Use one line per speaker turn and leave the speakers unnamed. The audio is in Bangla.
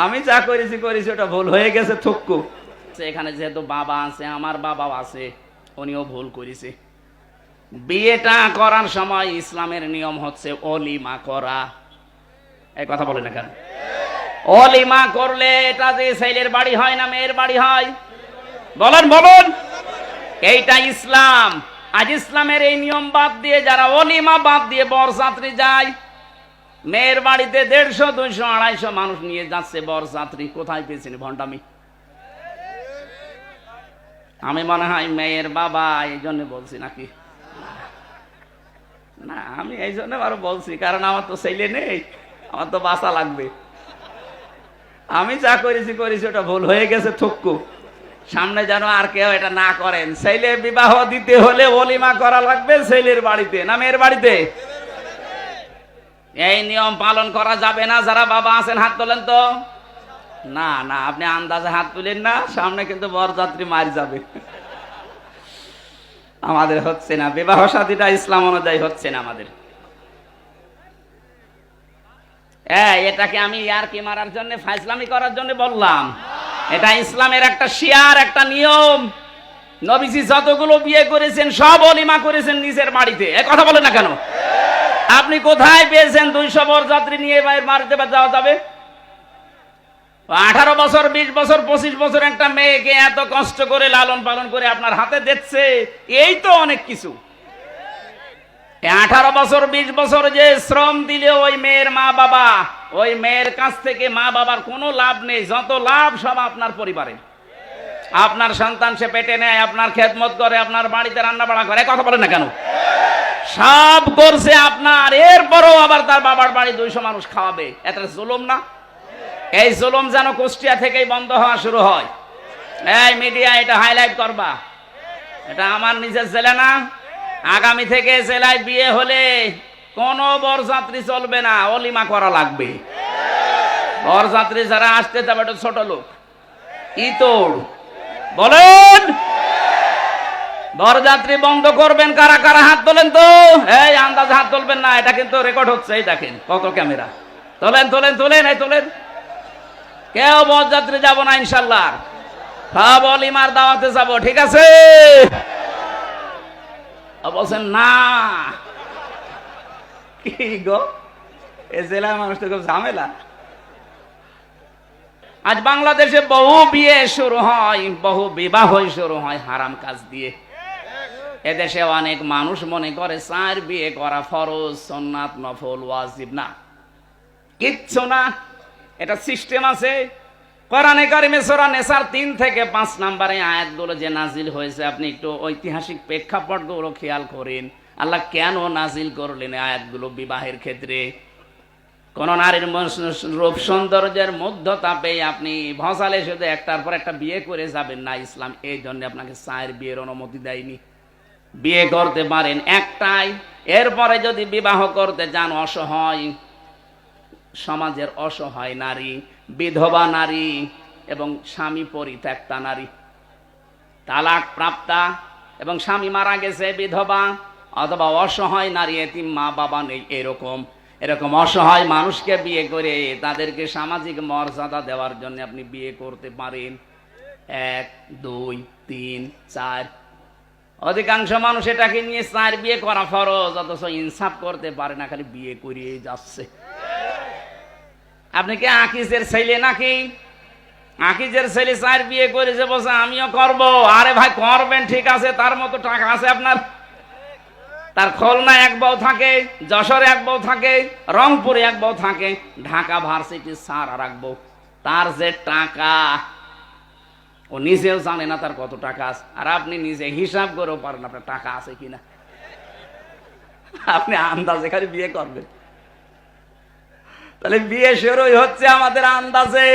আমি যা করেছি করেছি ওটা ভুল হয়ে গেছে থুক্কু। এখানে যেহেতু বাবা আছে, আমার বাবাও আছে, উনিও ভুল করেছে। বিয়েটা করার সময় ইসলামের নিয়ম হচ্ছে অলিমা করা। এই কথা বলে না কেন? অলিমা করলে এটা যে ছেলের বাড়ি হয় না মেয়ের বাড়ি হয়? বলেন বলুন, এইটা ইসলাম। আজ ইসলামের এই নিয়ম বাদ দিয়ে যারা অলিমা বাদ দিয়ে বরযাত্রী যায়, মেয়ের বাড়িতে 150, 200, 250 মানুষ নিয়ে যাচ্ছে বরযাত্রী। কোথায় পেয়েছেন ভণ্ডামি? আমি মনে হয় মেয়ের বাবা, এই জন্য বলছি নাকি? না, আমি এই জন্য আরো বলছি, কারণ আমার তো ছেলে নেই, আমার তো বাঁচা লাগবে। আমি যা করেছি করেছি ওটা ভুল হয়ে গেছে থুক্কু। সামনে যেন আর কেউ এটা না করেন। ছেলে বিবাহ দিতে হলে অলিমা করা লাগবে ছেলের বাড়িতে না মেয়ের বাড়িতে? এই নিয়ম পালন করা যাবে না। যারা বাবা আছেন হাত তোলেন তো। না না, আপনি আন্দাজে হাত তুলেন না, সামনে কিন্তু বরযাত্রী মার যাবে। আমাদের হচ্ছে না, বিবাহ শাদীটা ইসলাম অনুযায়ী হচ্ছে না আমাদের। এটাকে আমি আর কি মারার জন্য, ফাইজলামি করার জন্য বললাম? এটা ইসলামের একটা শিয়ার, একটা নিয়ম। নবীজি যতগুলো বিয়ে করেছেন সব অলিমা করেছেন নিজের বাড়িতে। এ কথা বলে না কেন? আপনি কোথায় পেয়েছেন 200 বরযাত্রী নিয়ে মারতে যাওয়া যাবে? 18 বছর, 20 বছর, 25 বছর একটা মেয়েকে এত কষ্ট করে লালন পালন করে আপনার হাতে দিচ্ছে, এই তো অনেক কিছু। 18 বছর 20 বছর যে শ্রম দিলে ওই মেয়ের মা বাবা, ওই মেয়ের কাছ থেকে মা বাবার কোনো লাভ নেই। যত লাভ সব আপনার পরিবারে। আপনার সন্তান সে পেটে নেয়, আপনার খেদমত করে, আপনার বাড়িতে রান্না বাড়া করে। কথা বলে না কেন? সব করছে আপনার, এরপরও আবার তার বাবার বাড়ি 200 মানুষ খাওয়াবে। এটা জুলুম না? এই জুলুম যেন কুষ্টিয়া থেকেই বন্ধ হওয়া শুরু হয়। এই মিডিয়া এটা হাইলাইট করবা। এটা আমার নিজের জেলা না। আগামী থেকে জেলায় বিয়ে হলে কোন বরযাত্রী চলবে না, অলিমা করা লাগবে। বরযাত্রী যারা আসতে যাবে এটা ছোট লোক, ইতর। বলেন, বরযাত্রী বন্ধ করবেন কারা কারা? হাত তোলেন তো। এই আন্দাজে হাত তুলবেন না, এটা কিন্তু রেকর্ড হচ্ছে। এই দেখেন কত ক্যামেরা। তোলেন তোলেন তোলেন, এই তোলেন। কেউ বরযাত্রী যাব না ইনশাল্লাহ, সব অলিমার দাওয়াতে যাব। ঠিক আছে? বলছেন না? কি গো, এ জেলার মানুষ তো খুব ঝামেলা। আজ বাংলাদেশে বহু বিয়ে শুরু হয়, বহু বিবাহ শুরু হয় হারাম কাজ দিয়ে। এদেশে অনেক মানুষ মনে করে 4 বিয়ে করা ফরজ, সুন্নাত, নফল, ওয়াজিব। না, কিচ্ছু না। এটা সিস্টেম আছে। কোরআনে কারিমে সূরা নিসার 3 থেকে 5 নম্বরে আয়াতগুলো যে নাজিল হয়েছে, আপনি একটু ঐতিহাসিক প্রেক্ষাপটগুলো খেয়াল করেন। আল্লাহ কেন নাজিল করলেন আয়াতগুলো? বিবাহের ক্ষেত্রে কোন নারীর রূপ সৌন্দর্যের মধ্যতা পেয়ে আপনি ভসালে শুধু একটার পর একটা বিয়ে করে যাবেন না। ইসলাম এই জন্য আপনাকে 4 বিয়ের অনুমতি দেয়নি। বিয়ে করতে পারেন একটাই। এরপরে যদি বিবাহ করতে চান, অসহায় সমাজের অসহায় নারী, বিধবা নারী এবং স্বামী পরিত্যক্তা নারী, তালাক প্রাপ্তা এবং স্বামী মারা গেছে, বিধবা অথবা অসহায় নারী, এতিম, মা বাবা নেই, এরকম অসহায় মানুষকে বিয়ে করে তাদেরকে সামাজিক মর্যাদা দেওয়ার জন্য আপনি বিয়ে করতে পারেন। 1, 2, 3, 4। অধিকাংশ মানুষ এটাকে নিয়ে 4 বিয়ে করা ফরজ, অথচ ইনসাফ করতে পারে না, খালি বিয়ে করিয়ে যাচ্ছে। আপনি কি আকিজের ছেলে নাকি? আকিজের ছেলে 4 বিয়ে করেছে, বলছে আমিও করব। আরে ভাই করবেন, ঠিক আছে, তার মতো টাকা আছে আপনার? তার খুলনা 1 বউ থাকে, যশোরে 1 বউ থাকে, রংপুরে 1 বউ থাকে, ঢাকা ভার্সিটি স্যার আর 1 বউ। তার যে টাকা, ও নিজেও জানে না তার কত টাকা আছে। আর আপনি নিজে হিসাব করেও পারেন আপনার টাকা আছে কিনা। আপনি আন্দাজে খালি বিয়ে করবেন। তাহলে বিয়ে শুরুই হচ্ছে আমাদের আন্দাজে।